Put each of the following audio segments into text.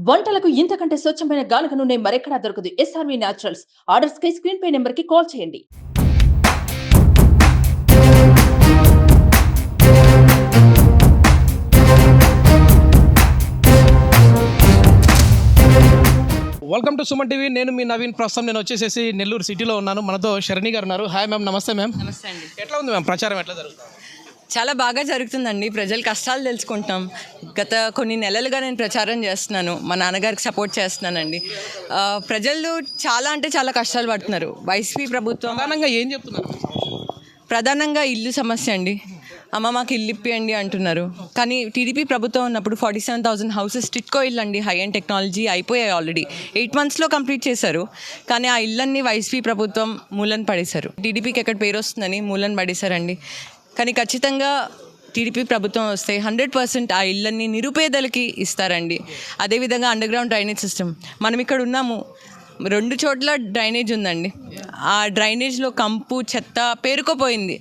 వంటలకు ఇంతకంటే స్వచ్ఛమైన గానుగ నూనె మరెక్కడా దొరకదు. SRV naturals. ఆర్డర్స్ కై స్క్రీన్ పై నెంబర్ కి కాల్ చేయండి. Welcome to Suman TV. నేను మీ నవీన్. ప్రస్తుతం నేను వచ్చేసేసి నెల్లూరు సిటీలో ఉన్నాను. మనతో శరణి గారు ఉన్నారు. Hi ma'am. నమస్తే మ్యామ్. నమస్తే అండి. ఎట్లా ఉంది మ్యామ్ ప్రచారం, ఎట్లా జరుగుతుంది? చాలా బాగా జరుగుతుందండి. ప్రజల కష్టాలు తెలుసుకుంటాం. గత కొన్ని నెలలుగా నేను ప్రచారం చేస్తున్నాను. మా నాన్నగారికి సపోర్ట్ చేస్తున్నానండి. ప్రజలు చాలా అంటే చాలా కష్టాలు పడుతున్నారు. వైసీపీ ప్రభుత్వం ప్రధానంగా ఏం చెప్తున్నారు? ప్రధానంగా ఇల్లు సమస్య అండి. అమ్మ మాకు ఇల్లు ఇప్పియండి అంటున్నారు. కానీ టీడీపీ ప్రభుత్వం ఉన్నప్పుడు 47,000 హౌసెస్ టిట్కో ఇల్లు అండి, హై అండ్ టెక్నాలజీ అయిపోయాయి. ఆల్రెడీ 8 monthsలో కంప్లీట్ చేశారు. కానీ ఆ ఇళ్ళన్నీ వైసీపీ ప్రభుత్వం మూలన పడేశారు. టీడీపీకి ఎక్కడ పేరు వస్తుందని మూలన పడేశారండి. కానీ ఖచ్చితంగా టీడీపీ ప్రభుత్వం వస్తే 100% ఆ ఇళ్ళన్నీ నిరుపేదలకి ఇస్తారండి. అదేవిధంగా అండర్ గ్రౌండ్ డ్రైనేజ్ సిస్టమ్, మనం ఇక్కడ ఉన్నాము, 2 చోట్ల డ్రైనేజ్ ఉందండి. ఆ డ్రైనేజ్లో కంపు చెత్త పేరుకుపోయింది.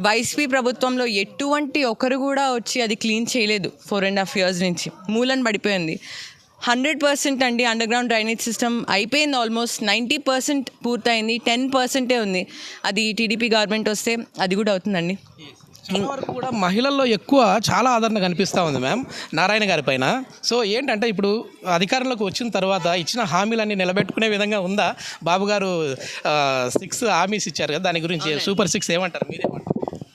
వైసీపీ ప్రభుత్వంలో ఎటువంటి ఒకరు కూడా వచ్చి అది క్లీన్ చేయలేదు. 4.5 years నుంచి మూలన పడిపోయింది. 100% అండి అండర్ గ్రౌండ్ డ్రైనేజ్ సిస్టమ్ అయిపోయింది. ఆల్మోస్ట్ 90% పూర్తయింది. 10% ఉంది. అది టీడీపీ గవర్నమెంట్ వస్తే అది కూడా అవుతుందండి. వరకు కూడా మహిళల్లో ఎక్కువ చాలా ఆదరణ కనిపిస్తూ ఉంది మ్యామ్ నారాయణ గారి పైన. సో ఏంటంటే ఇప్పుడు అధికారంలోకి వచ్చిన తర్వాత ఇచ్చిన హామీలన్నీ నిలబెట్టుకునే విధంగా ఉందా? బాబు గారు 6 హామీస్ ఇచ్చారు కదా, దాని గురించి సూపర్ 6 ఏమంటారు, మీరేమంటారు?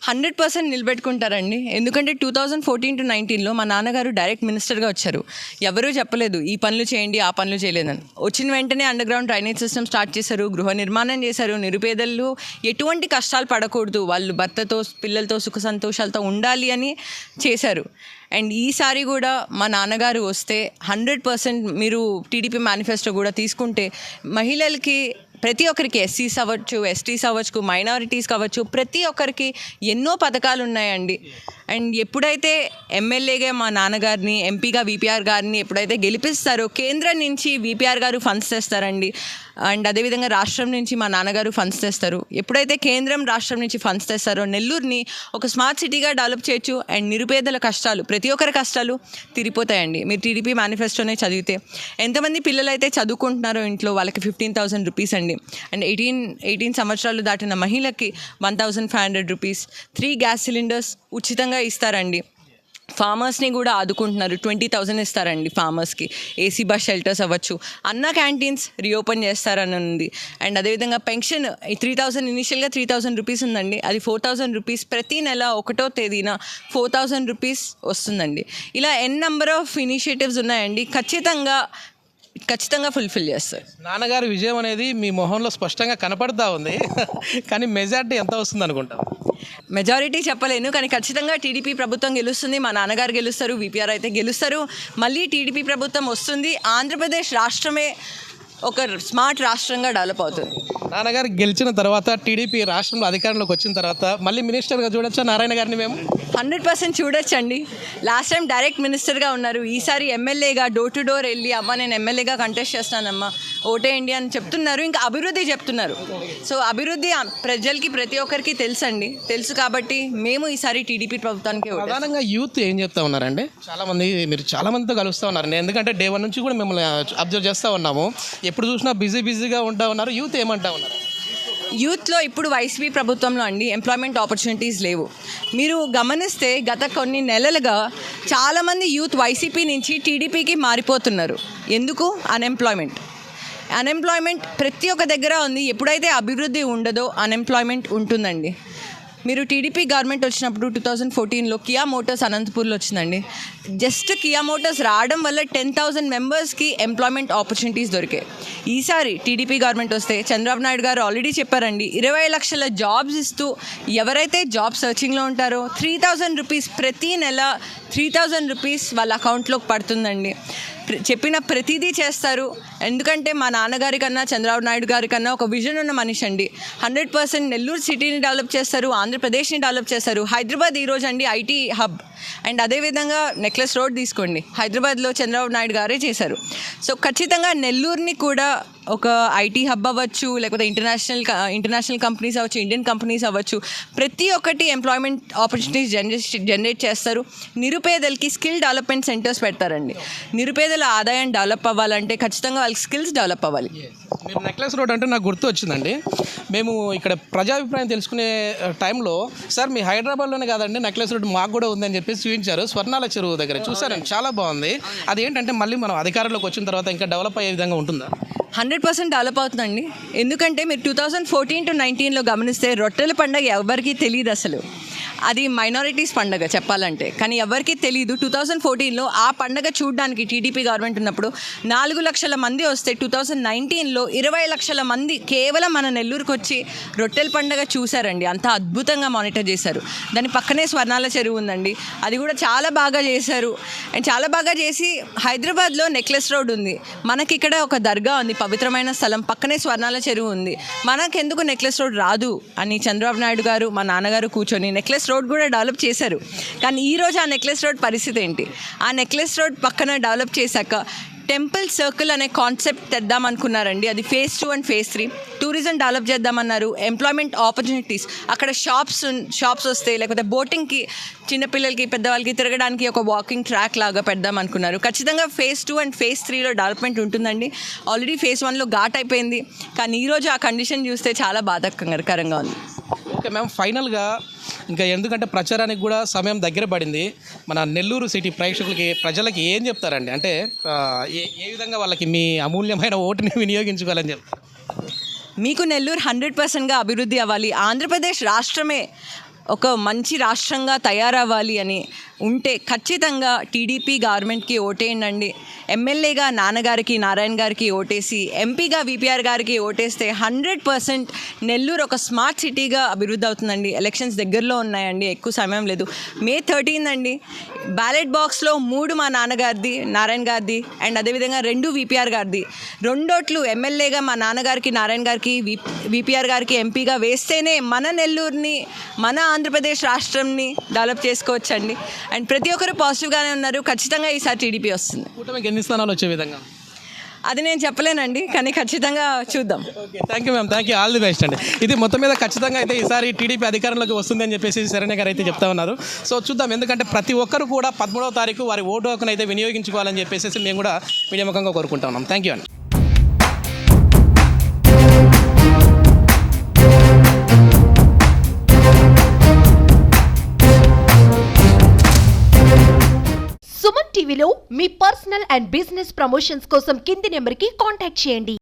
100% నిలబెట్టుకుంటారండి. ఎందుకంటే 2014 to 2019లో మా నాన్నగారు డైరెక్ట్ మినిస్టర్గా వచ్చారు. ఎవరూ చెప్పలేదు ఈ పనులు చేయండి ఆ పనులు చేయలేదని. వచ్చిన వెంటనే under ground drainage system start చేశారు, గృహ నిర్మాణం చేశారు. నిరుపేదలు ఎటువంటి కష్టాలు పడకూడదు, వాళ్ళు భర్తతో పిల్లలతో సుఖ సంతోషాలతో ఉండాలి అని చేశారు. అండ్ ఈసారి కూడా మా నాన్నగారు వస్తే 100% మీరు టీడీపీ మేనిఫెస్టో కూడా తీసుకుంటే మహిళలకి ప్రతి ఒక్కరికి, ఎస్సీస్ అవ్వచ్చు, ఎస్టీస్ అవ్వచ్చు, మైనారిటీస్ కావచ్చు, ప్రతి ఒక్కరికి ఎన్నో పథకాలు ఉన్నాయండి. అండ్ ఎప్పుడైతే ఎమ్మెల్యేగా మా నాన్నగారిని, ఎంపీగా వీపీఆర్ గారిని ఎప్పుడైతే గెలిపిస్తారో కేంద్రం నుంచి వీపీఆర్ గారు ఫండ్స్ తెస్తారండి. అండ్ అదేవిధంగా రాష్ట్రం నుంచి మా నాన్నగారు ఫండ్స్ తెస్తారు. ఎప్పుడైతే కేంద్రం రాష్ట్రం నుంచి ఫండ్స్ తెస్తారో నెల్లూరుని ఒక స్మార్ట్ సిటీగా డెవలప్ చేయొచ్చు. అండ్ నిరుపేదల కష్టాలు, ప్రతి ఒక్కరి కష్టాలు తీరిపోతాయండి. మీరు టీడీపీ మేనిఫెస్టోనే చదివితే ఎంతమంది పిల్లలు అయితే చదువుకుంటున్నారో ఇంట్లో వాళ్ళకి 15,000 రూపీస్ అండి. అండ్ 18 సంవత్సరాలు దాటిన మహిళకి 1,500 రూపీస్. 3 గ్యాస్ సిలిండర్స్ ఉచితంగా ఇస్తారండి. ఫార్మర్స్ని కూడా ఆదుకుంటున్నారు. 20,000 ఇస్తారండి ఫార్మర్స్కి. ఏసీ బస్ షెల్టర్స్ అవ్వచ్చు. అన్న క్యాంటీన్స్ రీఓపెన్ చేస్తారని ఉంది. అండ్ అదేవిధంగా పెన్షన్ 3,000, ఇనిషియల్గా 3,000 రూపీస్ ఉందండి. అది 4,000 రూపీస్ ప్రతి నెల 1వ తేదీన 4,000 రూపీస్ వస్తుందండి. ఇలా నెంబర్ ఆఫ్ ఇనిషియేటివ్స్ ఉన్నాయండి. ఖచ్చితంగా ఫుల్ఫిల్ చేస్తారు. నాన్నగారి విజయం అనేది మీ మొహంలో స్పష్టంగా కనపడుతూ ఉంది. కానీ మెజారిటీ ఎంత వస్తుంది అనుకుంటాం? మెజారిటీ చెప్పలేను, కానీ ఖచ్చితంగా టీడీపీ ప్రభుత్వం గెలుస్తుంది. మా నాన్నగారు గెలుస్తారు, వీపీఆర్ అయితే గెలుస్తారు. మళ్ళీ టీడీపీ ప్రభుత్వం వస్తుంది. ఆంధ్రప్రదేశ్ రాష్ట్రమే ఒక స్మార్ట్ రాష్ట్రంగా డెవలప్ అవుతుంది. నాన్నగారు గెలిచిన తర్వాత టీడీపీ రాష్ట్రంలో అధికారంలోకి వచ్చిన తర్వాత మళ్ళీ మినిస్టర్గా చూడొచ్చా నారాయణ గారిని? మేము 100% చూడొచ్చండి. లాస్ట్ టైం డైరెక్ట్ మినిస్టర్గా ఉన్నారు. ఈసారి ఎమ్మెల్యేగా డోర్ టు డోర్ వెళ్ళి అమ్మ నేను ఎమ్మెల్యేగా కంటెస్ట్ చేస్తానమ్మా ఓటేయండి అని చెప్తున్నారు. ఇంకా అభివృద్ధి చెప్తున్నారు. సో అభివృద్ధి ప్రజలకి ప్రతి ఒక్కరికి తెలుసు కాబట్టి మేము ఈసారి టీడీపీ ప్రభుత్వానికి ప్రధానంగా యూత్ ఏం చెప్తా ఉన్నారంటే, మీరు చాలా మందితో కలుస్తూ ఉన్నారు. ఎందుకంటే డే 1 నుంచి కూడా మిమ్మల్ని అబ్జర్వ్ చేస్తూ ఉన్నాము. ఎప్పుడు చూసినా బిజీగా ఉంటా ఉన్నారు. యూత్ ఏమంటా ఉన్నారు? యూత్లో ఇప్పుడు వైసీపీ ప్రభుత్వంలో అండి ఎంప్లాయ్మెంట్ ఆపర్చునిటీస్ లేవు. మీరు గమనిస్తే గత కొన్ని నెలలుగా చాలామంది యూత్ వైసీపీ నుంచి టీడీపీకి మారిపోతున్నారు. ఎందుకు? అన్ఎంప్లాయ్మెంట్ ప్రతి ఒక్క దగ్గర ఉంది. ఎప్పుడైతే అభివృద్ధి ఉండదో అన్ఎంప్లాయ్మెంట్ ఉంటుందండి. మీరు టీడీపీ గవర్నమెంట్ వచ్చినప్పుడు 2014లో కియా మోటార్స్ అనంతపూర్లో వచ్చిందండి. జస్ట్ కియా మోటార్స్ రావడం వల్ల 10,000 మెంబర్స్కి ఎంప్లాయ్మెంట్ ఆపర్చునిటీస్ దొరికాయి. ఈసారి టీడీపీ గవర్నమెంట్ వస్తే చంద్రబాబు నాయుడు గారు ఆల్రెడీ చెప్పారండి, 20 లక్షల జాబ్స్ ఇస్తూ ఎవరైతే జాబ్ సర్చింగ్లో ఉంటారో 3,000 రూపీస్ ప్రతి నెల 3,000 రూపీస్ వాళ్ళ అకౌంట్లోకి పడుతుందండి. చెప్పిన ప్రతిదీ చేస్తారు. ఎందుకంటే మా నాన్నగారి కన్నా చంద్రబాబు నాయుడు గారి కన్నా ఒక విజన్ ఉన్న మనిషి అండి. 100% నెల్లూరు సిటీని డెవలప్ చేస్తారు, ఆంధ్రప్రదేశ్ని డెవలప్ చేస్తారు. హైదరాబాద్ ఈరోజు అండి ఐటీ హబ్. అండ్ అదేవిధంగా నెక్లెస్ రోడ్ తీసుకోండి, హైదరాబాద్లో చంద్రబాబు నాయుడు గారే చేశారు. సో ఖచ్చితంగా నెల్లూరుని కూడా ఒక ఐటీ హబ్ అవ్వచ్చు, లేకపోతే ఇంటర్నేషనల్ కంపెనీస్ అవ్వచ్చు, ఇండియన్ కంపెనీస్ అవ్వచ్చు, ప్రతి ఒక్కటి ఎంప్లాయ్మెంట్ ఆపర్చునిటీస్ జనరేట్ చేస్తారు. నిరుపేదలకి స్కిల్ డెవలప్మెంట్ సెంటర్స్ పెడతారండి. నిరుపేదల ఆదాయం డెవలప్ అవ్వాలంటే ఖచ్చితంగా వాళ్ళకి స్కిల్స్ డెవలప్ అవ్వాలి. మీరు నెక్లెస్ రోడ్ అంటే నాకు గుర్తు వచ్చిందండి. మేము ఇక్కడ ప్రజాభిప్రాయం తెలుసుకునే టైంలో సార్ మీ హైదరాబాద్లోనే కాదండి నెక్లెస్ రోడ్ మాకు కూడా ఉందని చెప్పి చూపించారు. స్వర్ణాల చెరువు దగ్గర చూసారండి, చాలా బాగుంది. అది ఏంటంటే మళ్ళీ మనం అధికారంలోకి వచ్చిన తర్వాత ఇంకా డెవలప్ అయ్యే విధంగా ఉంటుందా? 100% డెవలప్ అవుతుందండి. ఎందుకంటే మీరు 2014 to 19లో గమనిస్తే రొట్టెల పండుగ ఎవరికీ తెలియదు అసలు. అది మైనారిటీస్ పండుగ చెప్పాలంటే, కానీ ఎవరికీ తెలియదు. 2014లో ఆ పండుగ చూడడానికి టీడీపీ గవర్నమెంట్ ఉన్నప్పుడు 4 లక్షల మంది వస్తే 2019లో 20 లక్షల మంది కేవలం మన నెల్లూరుకు వచ్చి రొట్టెల పండుగ చూశారండి. అంత అద్భుతంగా మానిటర్ చేశారు. దాని పక్కనే స్వర్ణాల చెరువు ఉందండి, అది కూడా చాలా బాగా చేశారు. అండ్ చాలా బాగా చేసి హైదరాబాద్లో నెక్లెస్ రోడ్ ఉంది, మనకి ఇక్కడ ఒక దర్గా ఉంది, పవిత్రమైన స్థలం, పక్కనే స్వర్ణాల చెరువు ఉంది. మనకెందుకు నెక్లెస్ రోడ్ రాదు అని చంద్రబాబు నాయుడు గారు, మా నాన్నగారు కూర్చొని నెక్లెస్ రోడ్ కూడా డెవలప్ చేశారు. కానీ ఈరోజు ఆ నెక్లెస్ రోడ్ పరిస్థితి ఏంటి? ఆ నెక్లెస్ రోడ్ పక్కన డెవలప్ చేశాక టెంపుల్ సర్కిల్ అనే కాన్సెప్ట్ తెద్దాం అనుకున్నారండి. అది phase 2 and phase 3. Tourism develop చేద్దామన్నారు. ఎంప్లాయ్మెంట్ ఆపర్చునిటీస్, అక్కడ షాప్స్ వస్తాయి, లేకపోతే బోటింగ్కి, చిన్నపిల్లలకి పెద్దవాళ్ళకి తిరగడానికి ఒక వాకింగ్ ట్రాక్ లాగా పెడదాం అనుకున్నారు. ఖచ్చితంగా phase 2 and phase 3లో డెవలప్మెంట్ ఉంటుందండి. ఆల్రెడీ phase 1లో ఘాట్ అయిపోయింది, కానీ ఈరోజు ఆ కండిషన్ చూస్తే చాలా బాధాకరంగా ఉంది. ఓకే మ్యామ్, ఫైనల్గా ఇంకా ఎందుకంటే ప్రచారానికి కూడా సమయం దగ్గర పడింది, మన నెల్లూరు సిటీ ప్రజలకి ఏం చెప్తారండి? అంటే ఏ విధంగా వాళ్ళకి మీ అమూల్యమైన ఓటుని వినియోగించుకోవాలని చెప్తారు? మీకు నెల్లూరు 100%గా అభివృద్ధి అవ్వాలి, ఆంధ్రప్రదేశ్ రాష్ట్రమే ఒక మంచి రాష్ట్రంగా తయారవ్వాలి అని ఉంటే ఖచ్చితంగా టీడీపీ గవర్నమెంట్కి ఓటేయండి. ఎమ్మెల్యేగా నాన్నగారికి, నారాయణ గారికి ఓటేసి, ఎంపీగా విపిఆర్ గారికి ఓటేస్తే 100% నెల్లూరు ఒక స్మార్ట్ సిటీగా అభివృద్ధి అవుతుందండి. ఎలక్షన్స్ దగ్గరలో ఉన్నాయండి, ఎక్కువ సమయం లేదు. May 13 అండి. బ్యాలెట్ బాక్స్లో 3 మా నాన్నగారిది, నారాయణ గారిది, అండ్ అదేవిధంగా 2 విపిఆర్ గారిది. 2 ఓట్లు ఎమ్మెల్యేగా మా నాన్నగారికి, నారాయణ గారికి, విపిఆర్ గారికి ఎంపీగా వేస్తేనే మన నెల్లూరుని, మన ఆంధ్రప్రదేశ్ రాష్ట్రంని డెవలప్ చేసుకోవచ్చండి. అండ్ ప్రతి ఒక్కరు పాజిటివ్గానే ఉన్నారు. ఖచ్చితంగా ఈసారి టీడీపీ వస్తుంది. కూటమికి ఎన్ని స్థానాలు వచ్చే విధంగా? అది నేను చెప్పలేనండి, కానీ ఖచ్చితంగా చూద్దాం. Okay, thank you ma'am, thank you, all the best అండి. ఇది మొత్తం మీద ఖచ్చితంగా అయితే ఈసారి టీడీపీ అధికారంలోకి వస్తుంది అని చెప్పేసి శరణ్య గారు అయితే చెప్తా ఉన్నారు. సో చూద్దాం, ఎందుకంటే ప్రతి ఒక్కరు కూడా 13వ తారీఖు వారి ఓటు హక్కును అయితే వినియోగించుకోవాలని చెప్పేసి మేము కూడా మీడియా ముఖంగా కోరుకుంటా ఉన్నాం. థ్యాంక్ యూ అండి. సుమన్ టీవీలో మీ పర్సనల్ అండ్ బిజినెస్ ప్రమోషన్స్ కోసం కింది నెంబర్కి కాంటాక్ట్ చేయండి.